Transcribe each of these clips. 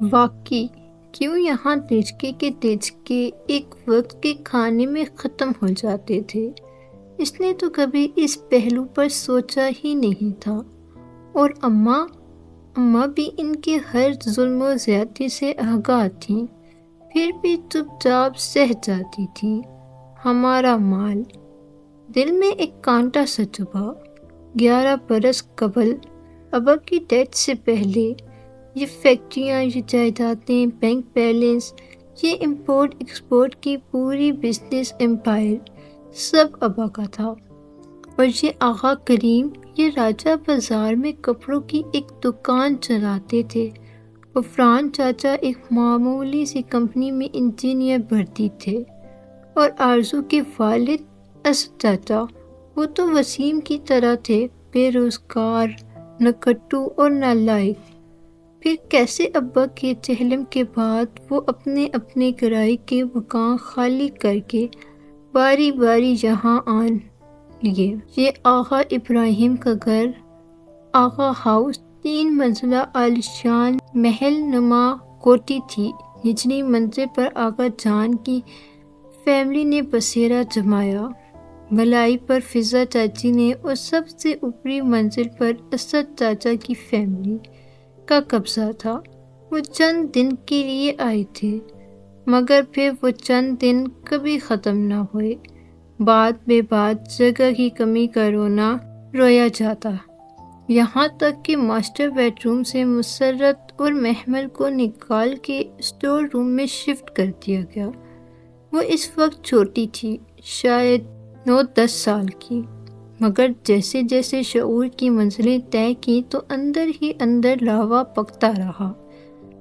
واقعی کیوں یہاں دھچکے ایک وقت کے کھانے میں ختم ہو جاتے تھے؟ اس نے تو کبھی اس پہلو پر سوچا ہی نہیں تھا۔ اور اماں بھی ان کے ہر ظلم و زیادتی سے آگاہ تھیں، پھر بھی چپ چاپ سہ جاتی تھیں۔ ہمارا مال، دل میں ایک کانٹا سا چبھا۔ 11 برس قبل ابا کی ڈیتھ سے پہلے یہ فیکٹریاں، یہ جائیدادیں، بینک بیلنس، یہ امپورٹ ایکسپورٹ کی پوری بزنس امپائر سب ابا کا تھا۔ اور یہ آغا کریم یہ راجہ بازار میں کپڑوں کی ایک دکان چلاتے تھے۔ غفران چاچا ایک معمولی سی کمپنی میں انجینئر بھرتی تھے۔ اور آرزو کے والد اسد چاچا، وہ تو وسیم کی طرح تھے، بے روزگار، نکٹو اور نالائق۔ پھر کیسے ابا کے چہلم کے بعد وہ اپنے کرائے کے مکان خالی کر کے باری باری یہاں آن لیے۔ یہ آغا ابراہیم کا گھر، آغا ہاؤس، 3 منزلہ عالیشان محل نما کوٹھی تھی۔ نچلی منزل پر آغا جان کی فیملی نے بسیرا جمایا، بھلائی پر فضا چاچی نے، اور سب سے اوپری منزل پر اسد چاچا کی فیملی کا قبضہ تھا۔ وہ چند دن کے لیے آئے تھے، مگر پھر وہ چند دن کبھی ختم نہ ہوئے۔ بات بے بات جگہ کی کمی کا رویا جاتا، یہاں تک کہ ماسٹر بیڈ روم سے مسرت اور محمل کو نکال کے اسٹور روم میں شفٹ کر دیا گیا۔ وہ اس وقت چھوٹی تھی، شاید 9-10 سال کی، مگر جیسے جیسے شعور کی منزلیں طے کی تو اندر ہی اندر لاوا پکتا رہا۔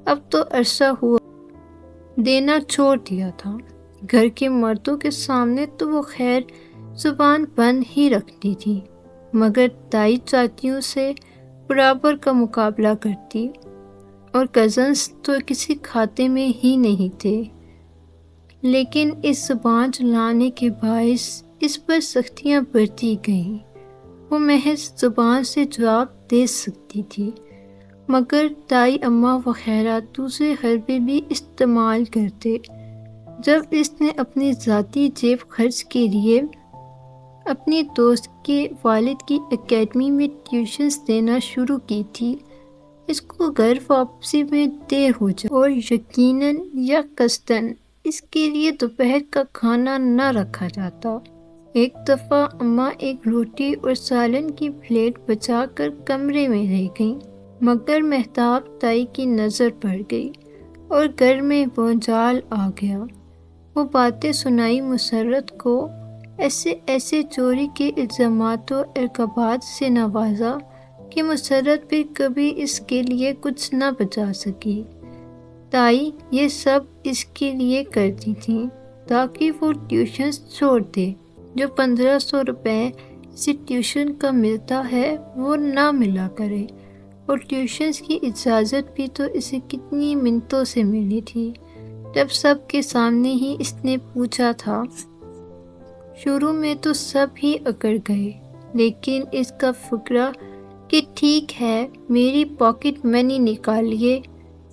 اب تو عرصہ ہوا دینا چھوڑ دیا تھا۔ گھر کے مردوں کے سامنے تو وہ خیر زبان بند ہی رکھتی تھی، مگر تائی چاچیوں سے برابر کا مقابلہ کرتی، اور کزنز تو کسی کھاتے میں ہی نہیں تھے۔ لیکن اس زبان چلانے کے باعث اس پر سختیاں بڑھتی گئیں۔ وہ محض زبان سے جواب دے سکتی تھی، مگر تائی اماں وغیرہ دوسرے حربے بھی استعمال کرتے۔ جب اس نے اپنی ذاتی جیب خرچ کے لیے اپنی دوست کے والد کی اکیڈمی میں ٹیوشنز دینا شروع کی تھی، اس کو گھر واپسی میں دیر ہو جاتی اور یقیناً یا قصداً اس کے لیے دوپہر کا کھانا نہ رکھا جاتا۔ ایک دفعہ اماں ایک روٹی اور سالن کی پلیٹ بچا کر کمرے میں رہ گئیں، مگر مہتاب تائی کی نظر پڑ گئی اور گھر میں بھونچال آ گیا۔ وہ باتیں سنائی مسرت کو، ایسے چوری کے الزامات و القابات سے نوازا کہ مسرت بھی کبھی اس کے لیے کچھ نہ بچا سکی۔ تائی یہ سب اس کے لیے کرتی تھیں تاکہ وہ ٹیوشنز چھوڑ دے۔ جو 1500 روپے اسے ٹیوشن کا ملتا ہے وہ نہ ملا کرے، اور ٹیوشنز کی اجازت بھی تو اسے کتنی منتوں سے ملی تھی، جب سب کے سامنے ہی اس نے پوچھا تھا۔ شروع میں تو سب ہی اکڑ گئے، لیکن اس کا فقرہ کہ ٹھیک ہے میری پاکٹ منی نکالیے،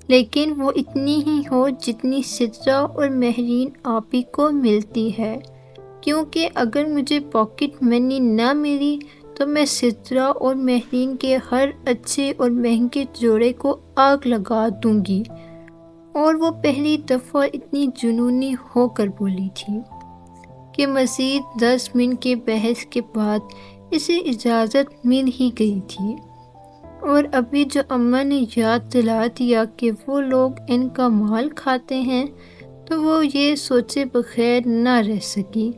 لیکن وہ اتنی ہی ہو جتنی سدرا اور مہرین آپی کو ملتی ہے، کیونکہ اگر مجھے پاکٹ منی نہ ملی تو میں سدرا اور مہرین کے ہر اچھے اور مہنگے جوڑے کو آگ لگا دوں گی۔ اور وہ پہلی دفعہ اتنی جنونی ہو کر بولی تھی کہ مزید 10 منٹ کے بحث کے بعد اسے اجازت مل ہی گئی تھی۔ اور ابھی جو اماں نے یاد دلا دیا کہ وہ لوگ ان کا مال کھاتے ہیں، تو وہ یہ سوچے بغیر نہ رہ سکی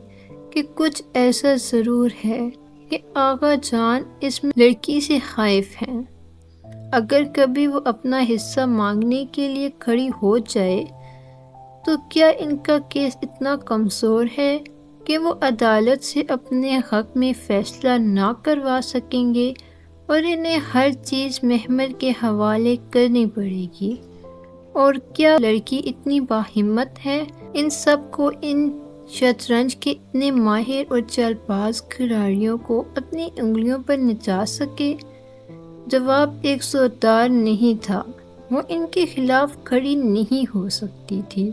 کہ کچھ ایسا ضرور ہے کہ آغا جان اس لڑکی سے خائف ہیں۔ اگر کبھی وہ اپنا حصہ مانگنے کے لیے کھڑی ہو جائے تو کیا ان کا کیس اتنا کمزور ہے کہ وہ عدالت سے اپنے حق میں فیصلہ نہ کروا سکیں گے، اور انہیں ہر چیز محمل کے حوالے کرنی پڑے گی؟ اور کیا لڑکی اتنی باہمت ہے ان سب کو، ان شطرنج کے اتنے ماہر اور چال باز کھلاڑیوں کو اپنی انگلیوں پر نچا سکے؟ جواب ایک زوردار نہیں تھا، وہ ان کے خلاف کھڑی نہیں ہو سکتی تھی،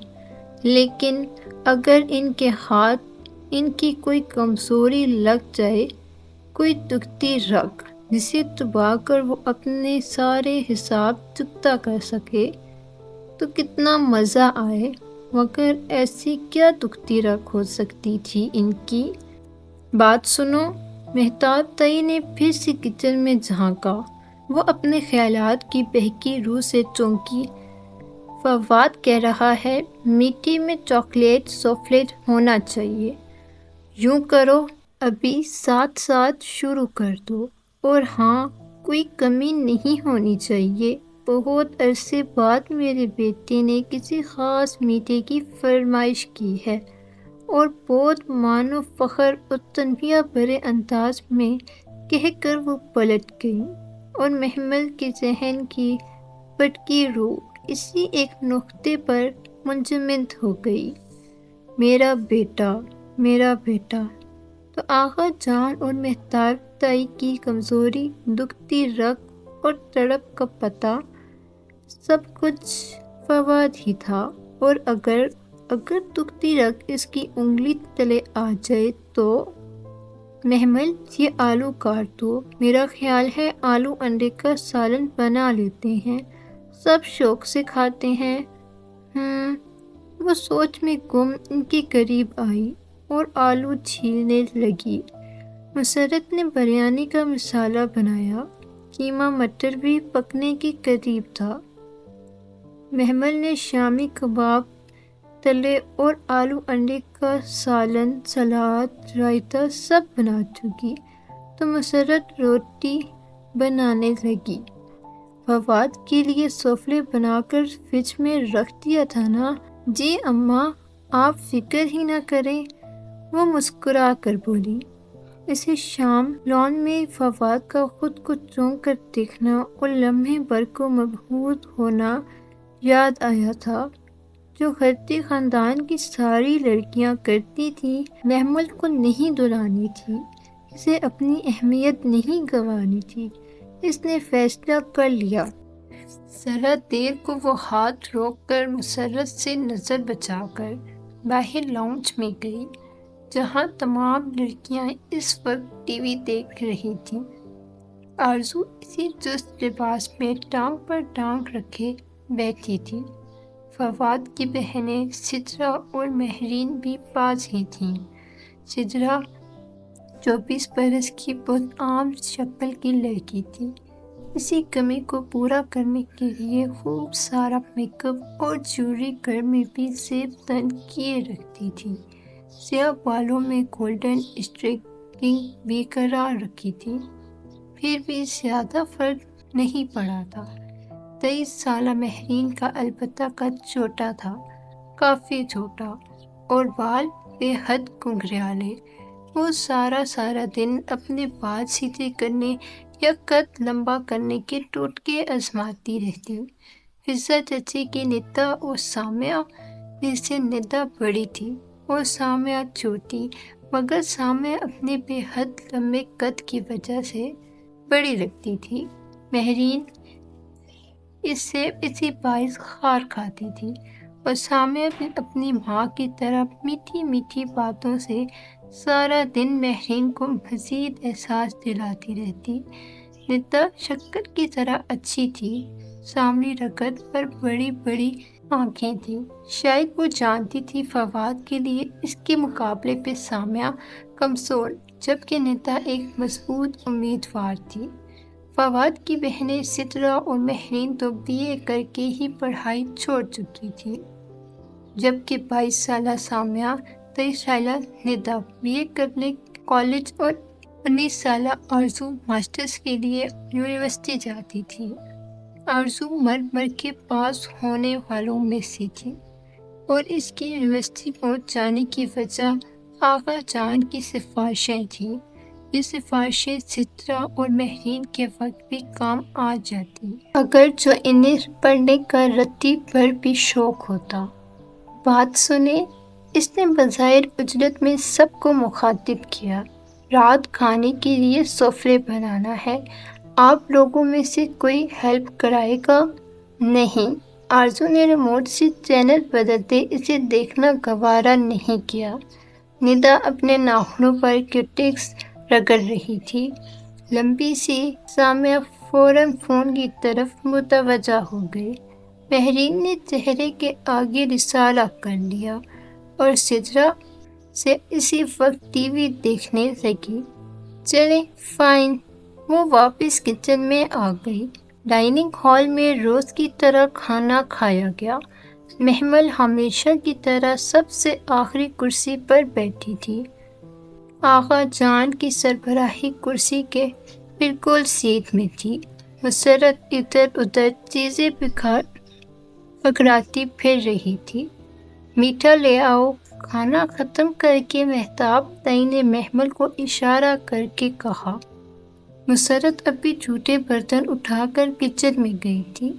لیکن اگر ان کے ہاتھ ان کی کوئی کمزوری لگ جائے، کوئی دکھتی رگ جسے دبا کر وہ اپنے سارے حساب چکتا کر سکے، تو کتنا مزہ آئے۔ مگر ایسی کیا دکھتی رگ ہو سکتی تھی ان کی؟ بات سنو، مہتاب تائی نے پھر سے کچن میں جھانکا۔ وہ اپنے خیالات کی بہکی روح سے چونکی۔ فواد کہہ رہا ہے میٹھی میں چاکلیٹ سوفلے ہونا چاہیے۔ یوں کرو، ابھی ساتھ ساتھ شروع کر دو، اور ہاں، کوئی کمی نہیں ہونی چاہیے۔ بہت عرصے بعد میرے بیٹے نے کسی خاص میٹھے کی فرمائش کی ہے، اور بہت مان و فخر اور تنبیہ بھرے انداز میں کہہ کر وہ پلٹ گئی، اور محمل کے ذہن کی بھٹکی روح اسی ایک نقطے پر منجمد ہو گئی۔ میرا بیٹا، میرا بیٹا۔ تو آغا جان اور مہتاب تائی کی کمزوری، دکھتی رگ اور تڑپ کا پتہ، سب کچھ فواد ہی تھا۔ اور اگر دکھتی رگ اس کی انگلی تلے آ جائے تو؟ محمل، یہ آلو کاٹ دو، میرا خیال ہے آلو انڈے کا سالن بنا لیتے ہیں، سب شوق سے کھاتے ہیں۔ وہ سوچ میں گم ان کے قریب آئی اور آلو چھیلنے لگی۔ مسرت نے بریانی کا مسالہ بنایا، قیمہ مٹر بھی پکنے کے قریب تھا۔ محمل نے شامی کباب تلے اور آلو انڈے کا سالن، سلاد، رائتہ سب بنا چکی، تو مسرت روٹی بنانے لگی۔ فواد کے لیے سوفلے بنا کر فریج میں رکھ دیا تھا نا؟ جی اماں، آپ فکر ہی نہ کریں، وہ مسکرا کر بولی۔ اسے شام لان میں فواد کا خود کو چونک کر دیکھنا اور لمحے بھر کو مبہوت ہونا یاد آیا تھا، جو گھرتی خاندان کی ساری لڑکیاں کرتی تھیں۔ محمل کو نہیں دہرانی تھی، اسے اپنی اہمیت نہیں گنوانی تھی۔ اس نے فیصلہ کر لیا۔ ذرا دیر کو وہ ہاتھ روک کر مسرت سے نظر بچا کر باہر لاؤنج میں گئی، جہاں تمام لڑکیاں اس وقت ٹی وی دیکھ رہی تھیں۔ آرزو اسی چست لباس میں ٹانگ پر ٹانگ رکھے بیٹھی تھی۔ فواد کی بہنیں سدرا اور مہرین بھی پاس ہی تھیں۔ سدرا 24 برس کی بہت عام شکل کی لڑکی تھی۔ اسی کمی کو پورا کرنے کے لیے خوب سارا میک اپ اور جیولری گھر میں بھی زیب تن کیے رکھتی تھی۔ سیاہ بالوں میں گولڈن اسٹریکنگ بھی کرا رکھی تھی۔ پھر بھی زیادہ فرق نہیں پڑا تھا۔ 23 سالہ مہرین کا البتہ قد چھوٹا تھا، کافی چھوٹا، اور بال بے حد گھنگریالے۔ وہ سارا دن اپنے بال سیدھے کرنے یا قد لمبا کرنے کے ٹوٹکے آزماتی رہتی۔ فضا چچی کی ندا اور سامیہ میں سے ندا بڑی تھی اور سامیہ چھوٹی، مگر سامیہ اپنے بے حد لمبے قد کی وجہ سے بڑی لگتی تھی۔ مہرین اس سے اسی باعث خار کھاتی تھی، اور سامیہ بھی اپنی ماں کی طرح میٹھی میٹھی باتوں سے سارا دن مہرین کو مزید احساس دلاتی رہتی۔ ندا شکر کی طرح اچھی تھی، سانولی رگت پر بڑی بڑی آنکھیں تھیں۔ شاید وہ جانتی تھی فواد کے لیے اس کے مقابلے پہ سامیہ کمزور، جبکہ ندا ایک مضبوط امیدوار تھی۔ فواد کی بہنیں سدرا اور مہرین تو BA کر کے ہی پڑھائی چھوڑ چکی تھی، جبکہ 22 سالہ سامیہ، 23 سالہ ندا BA کرنے کالج اور 19 سالہ آرزو ماسٹرز کے لیے یونیورسٹی جاتی تھی۔ آرزو مر کے پاس ہونے والوں میں سے تھی، اور اس کی یونیورسٹی پہنچ جانے کی وجہ آغا جان کی سفارشیں تھیں۔ یہ سفارشیں سدرا اور مہرین کے وقت بھی کام آ جاتی، اگرچہ انہیں پڑھنے کا رتی بھر بھی شوق ہوتا۔ بات سنیں، اس نے بظاہر اجلت میں سب کو مخاطب کیا۔ رات کھانے کے لیے سوفلے بنانا ہے، آپ لوگوں میں سے کوئی ہیلپ کرائے گا؟ نہیں، آرزو نے ریموٹ سے چینل بدلتے اسے دیکھنا گوارا نہیں کیا۔ ندا اپنے ناخنوں پر کیوٹکس رگڑ رہی تھی۔ لمبی سی سامعہ فوراً فون کی طرف متوجہ ہو گئی۔ بحرین نے چہرے کے آگے رسالہ کر لیا اور سدرا سے اسی وقت ٹی وی دیکھنے لگی۔ چلیں فائن۔ وہ واپس کچن میں آ گئی۔ ڈائننگ ہال میں روز کی طرح کھانا کھایا گیا۔ محمل ہمیشہ کی طرح سب سے آخری کرسی پر بیٹھی تھی۔ آغا جان کی سربراہی کرسی کے بالکل سیدھ میں تھی۔ مسرت ادھر ادھر چیزیں پکڑاتی پھر رہی تھی۔ میٹھا لے آؤ۔ کھانا ختم کر کے مہتاب تائی نے محمل کو اشارہ کر کے کہا۔ مسرت ابھی جھوٹے برتن اٹھا کر کچن میں گئی تھی۔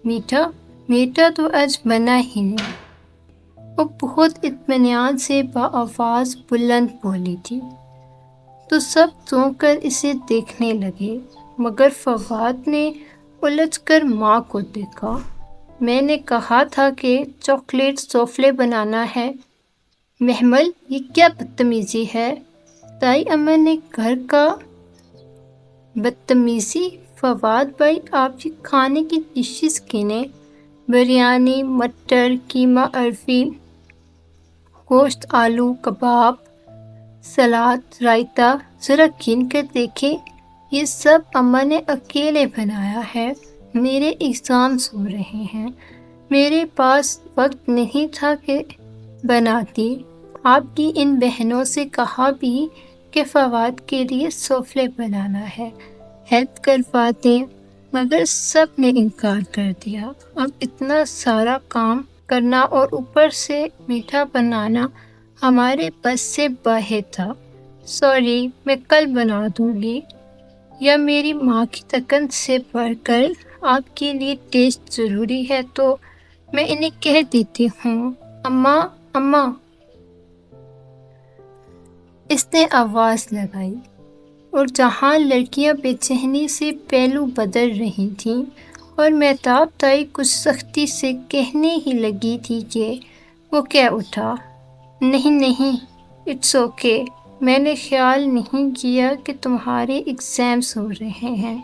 میٹھا تو آج بنا ہی نہیں۔ وہ بہت اطمینان سے بآواز بلند بولی تھی۔ تو سب چونک کر اسے دیکھنے لگے، مگر فواد نے الجھ کر ماں کو دیکھا۔ میں نے کہا تھا کہ چاکلیٹ سوفلے بنانا ہے۔ محمل، یہ کیا بدتمیزی ہے؟ تائی اماں نے گھر کا بدتمیزی؟ فواد بھائی، آپ یہ کھانے کی ڈشز گنیں۔ بریانی، مٹر، قیمہ عربی، گوشت آلو کباب، سلاد، رائتہ، ذرا گن کر دیکھیں۔ یہ سب اماں نے اکیلے بنایا ہے۔ میرے ایگزامز ہو رہے ہیں، میرے پاس وقت نہیں تھا کہ بناتی۔ آپ کی ان بہنوں سے کہا بھی کہ فواد کے لیے سوفلے بنانا ہے، ہیلپ کرواتے، مگر سب نے انکار کر دیا۔ اب اتنا سارا کام کرنا اور اوپر سے میٹھا بنانا ہمارے بس سے باہر تھا۔ سوری، میں کل بنا دوں گی۔ یا میری ماں کی تکن سے بڑھ کر آپ کے لیے ٹیسٹ ضروری ہے تو میں انہیں کہہ دیتی ہوں۔ اماں، اس نے آواز لگائی، اور جہاں لڑکیاں بے چینی سے پہلو بدل رہی تھیں اور مہتاب تائی کچھ سختی سے کہنے ہی لگی تھی کہ وہ کہہ اٹھا، نہیں، اٹس اوکے، میں نے خیال نہیں کیا کہ تمہارے ایگزامز ہو رہے ہیں۔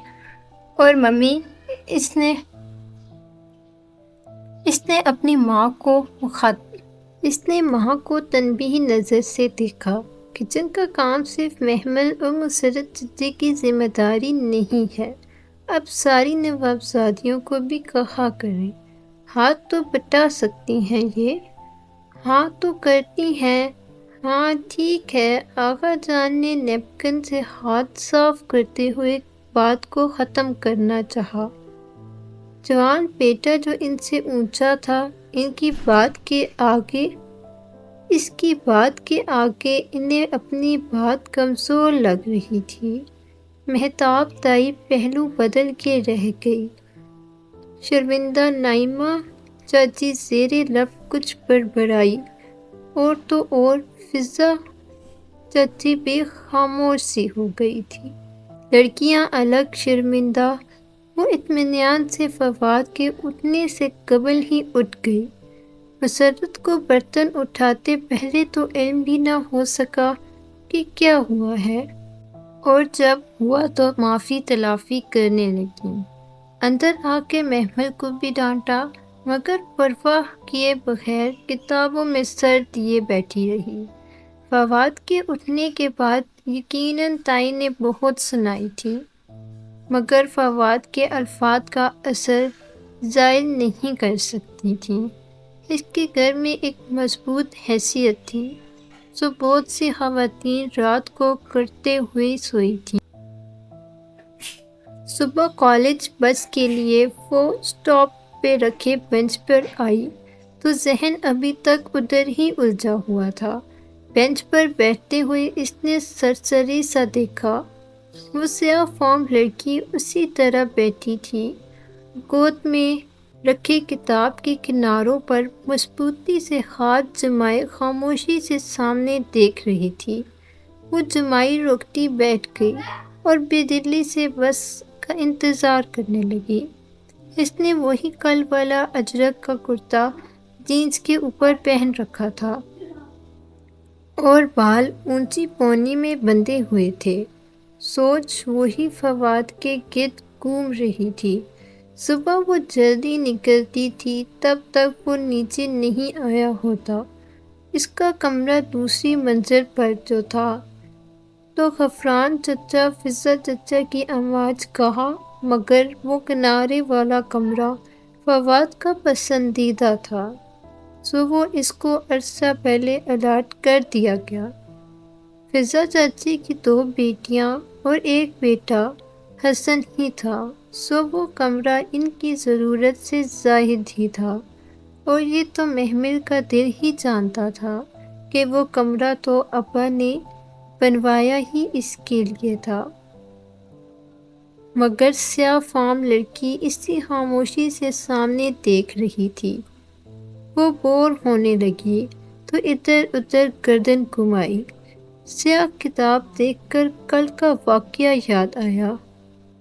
اور ممی، اس نے اپنی ماں کو تنبیہی نظر سے دیکھا۔ کچن کا کام صرف محمل اور مسرت چچی کی ذمہ داری نہیں ہے، اب ساری نوابزادیوں کو بھی کہا کریں۔ ہاتھ تو بٹا سکتی ہیں یہ؟ ہاں تو کرتی ہیں۔ ہاں ٹھیک ہے۔ آغا جان نے نیپکن سے ہاتھ صاف کرتے ہوئے بات کو ختم کرنا چاہا۔ جوان بیٹا جو ان سے اونچا تھا، اس کی بات کے آگے انہیں اپنی بات کمزور لگ رہی تھی۔ مہتاب تائی پہلو بدل کے رہ گئی۔ شرمندہ نائمہ چاچی زیر لب کچھ بڑبڑائی، اور تو اور فضہ چاچی بھی خاموش سی ہو گئی تھی۔ لڑکیاں الگ شرمندہ۔ وہ اطمینان سے فواد کے اٹھنے سے قبل ہی اٹھ گئی۔ مسرت کو برتن اٹھاتے پہلے تو علم بھی نہ ہو سکا کہ کیا ہوا ہے، اور جب ہوا تو معافی تلافی کرنے لگی۔ اندر آ کے محمل کو بھی ڈانٹا، مگر پرواہ کیے بغیر کتابوں میں سر دیے بیٹھی رہی۔ فواد کے اٹھنے کے بعد یقیناً تائی نے بہت سنائی تھی، مگر فواد کے الفاظ کا اثر زائل نہیں کر سکتی تھیں۔ اس کے گھر میں ایک مضبوط حیثیت تھی، جو بہت سی خواتین رات کو کرتے ہوئے سوئی تھیں۔ صبح کالج بس کے لیے وہ اسٹاپ پہ رکھے بینچ پر آئی تو ذہن ابھی تک ادھر ہی الجھا ہوا تھا۔ بینچ پر بیٹھتے ہوئے اس نے سرسری سا دیکھا، وہ سیاہ فام لڑکی اسی طرح بیٹھی تھی، گود میں رکھے کتاب کے کناروں پر مضبوطی سے ہاتھ جمائے خاموشی سے سامنے دیکھ رہی تھی۔ وہ جمائی روکتی بیٹھ گئی اور بے دلی سے بس کا انتظار کرنے لگی۔ اس نے وہی کل والا اجرک کا کرتا جینس کے اوپر پہن رکھا تھا اور بال اونچی پونی میں بندھے ہوئے تھے۔ سوچ وہی فواد کے گرد گھوم رہی تھی۔ صبح وہ جلدی نکلتی تھی تب تک وہ نیچے نہیں آیا ہوتا۔ اس کا کمرہ دوسری منزل پر جو تھا تو غفران چچا فضل چچا کی آواز کہا، مگر وہ کنارے والا کمرہ فواد کا پسندیدہ تھا، سو وہ اس کو عرصہ پہلے الاٹ کر دیا گیا۔ فضل چاچی کی 2 بیٹیاں اور ایک بیٹا حسن ہی تھا، سو وہ کمرہ ان کی ضرورت سے زائد ہی تھا، اور یہ تو محمل کا دل ہی جانتا تھا کہ وہ کمرہ تو ابا نے بنوایا ہی اس کے لیے تھا۔ مگر سیاہ فام لڑکی اسی خاموشی سے سامنے دیکھ رہی تھی۔ وہ بور ہونے لگی تو ادھر ادھر گردن گھمائی۔ سیاہ کتاب دیکھ کر کل کا واقعہ یاد آیا۔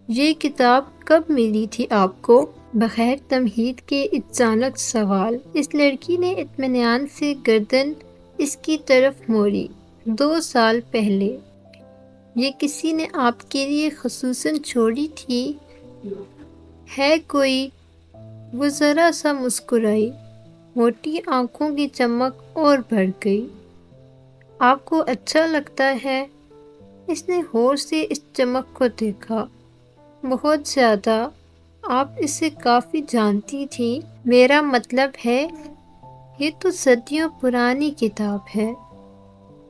یہ کتاب کب ملی تھی آپ کو؟ بغیر تمہید کے اچانک سوال۔ اس لڑکی نے اطمینان سے گردن اس کی طرف موڑی۔ 2 سال پہلے۔ یہ کسی نے آپ کے لیے خصوصاً چھوڑی تھی؟ ہے کوئی؟ وہ ذرا سا مسکرائی۔ موٹی آنکھوں کی چمک اور بڑھ گئی۔ آپ کو اچھا لگتا ہے؟ اس نے غور سے اس چمک کو دیکھا۔ بہت زیادہ۔ آپ اسے کافی جانتی تھی؟ میرا مطلب ہے یہ تو صدیوں پرانی کتاب ہے۔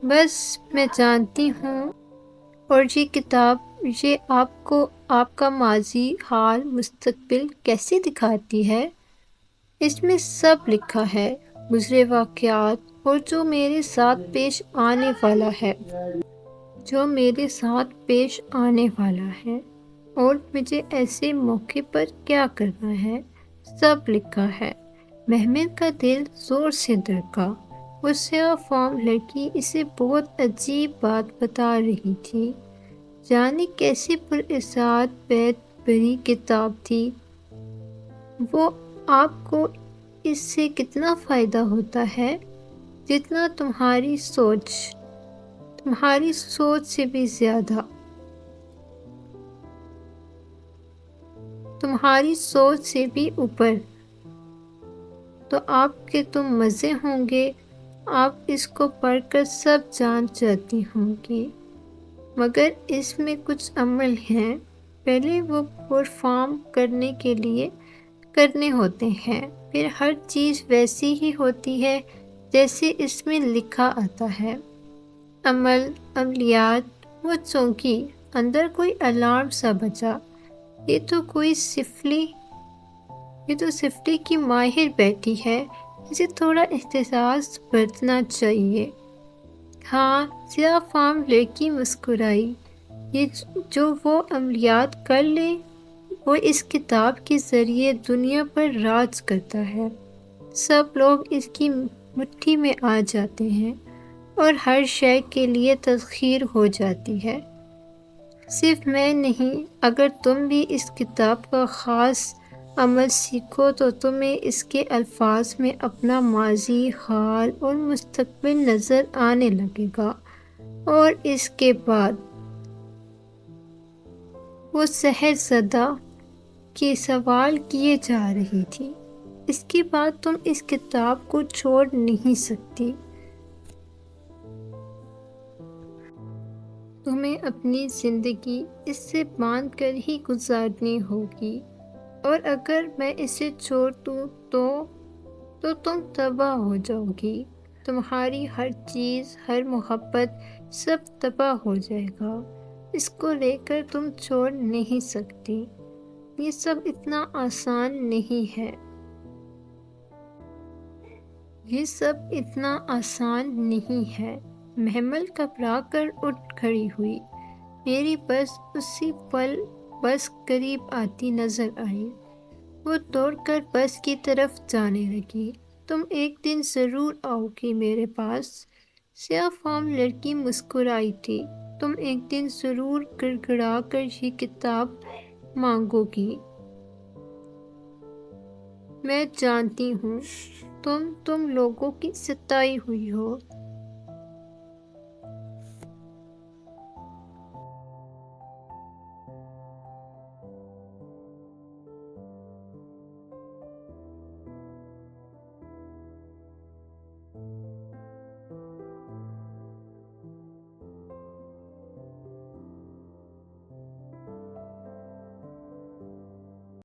بس میں جانتی ہوں۔ اور یہ کتاب یہ آپ کو آپ کا ماضی، حال، مستقبل کیسے دکھاتی ہے؟ اس میں سب لکھا ہے، گزرے واقعات اور جو میرے ساتھ پیش آنے والا ہے۔ جو میرے ساتھ پیش آنے والا ہے اور مجھے ایسے موقع پر کیا کرنا ہے، سب لکھا ہے۔ محمل کا دل زور سے دھڑکا۔ وہ سیاہ فام لڑکی اسے بہت عجیب بات بتا رہی تھی۔ جانے کیسی پراسرار بیت بھری کتاب تھی۔ وہ آپ کو اس سے کتنا فائدہ ہوتا ہے؟ جتنا تمہاری سوچ سے بھی زیادہ۔ تمہاری سوچ سے بھی اوپر۔ تو آپ کے تم مزے ہوں گے۔ آپ اس کو پڑھ کر سب جان جاتی ہوں گی۔ مگر اس میں کچھ عمل ہیں، پہلے وہ پرفارم کرنے کے لیے کرنے ہوتے ہیں، پھر ہر چیز ویسی ہی ہوتی ہے جیسے اس میں لکھا آتا ہے۔ عمل، عملیات۔ وہ چونکی، اندر کوئی الارم سا بجا۔ یہ تو سفلی کی ماہر بیٹھی ہے، اسے تھوڑا احتساس برتنا چاہیے۔ ہاں، سیاہ فام لڑکی مسکرائی۔ یہ جو وہ عملیات کر لے، وہ اس کتاب کے ذریعے دنیا پر راج کرتا ہے۔ سب لوگ اس کی مٹھی میں آ جاتے ہیں اور ہر شے کے لیے تسخیر ہو جاتی ہے۔ صرف میں نہیں، اگر تم بھی اس کتاب کا خاص عمل سیکھو تو تمہیں اس کے الفاظ میں اپنا ماضی، حال اور مستقبل نظر آنے لگے گا۔ اور اس کے بعد وہ سحر زدہ کے سوال کیے جا رہی تھی۔ اس کے بعد تم اس کتاب کو چھوڑ نہیں سکتی۔ تمہیں اپنی زندگی اس سے باندھ کر ہی گزارنی ہوگی، اور اگر میں اسے چھوڑ دوں تو تم تباہ ہو جاؤ گی۔ تمہاری ہر چیز، ہر محبت، سب تباہ ہو جائے گا۔ اس کو لے کر تم چھوڑ نہیں سکتی۔ یہ سب اتنا آسان نہیں ہے۔ یہ سب اتنا آسان نہیں ہے۔ محمل گھبرا کر اٹھ کھڑی ہوئی۔ میری بس اسی پل بس قریب آتی نظر آئی۔ وہ دوڑ کر بس کی طرف جانے لگی۔ تم ایک دن ضرور آؤ گی میرے پاس۔ سیاہ فام لڑکی مسکرائی تھی۔ تم ایک دن ضرور گڑ گڑا کر یہ کتاب مانگو گی۔ میں جانتی ہوں تم لوگوں کی ستائی ہوئی ہو،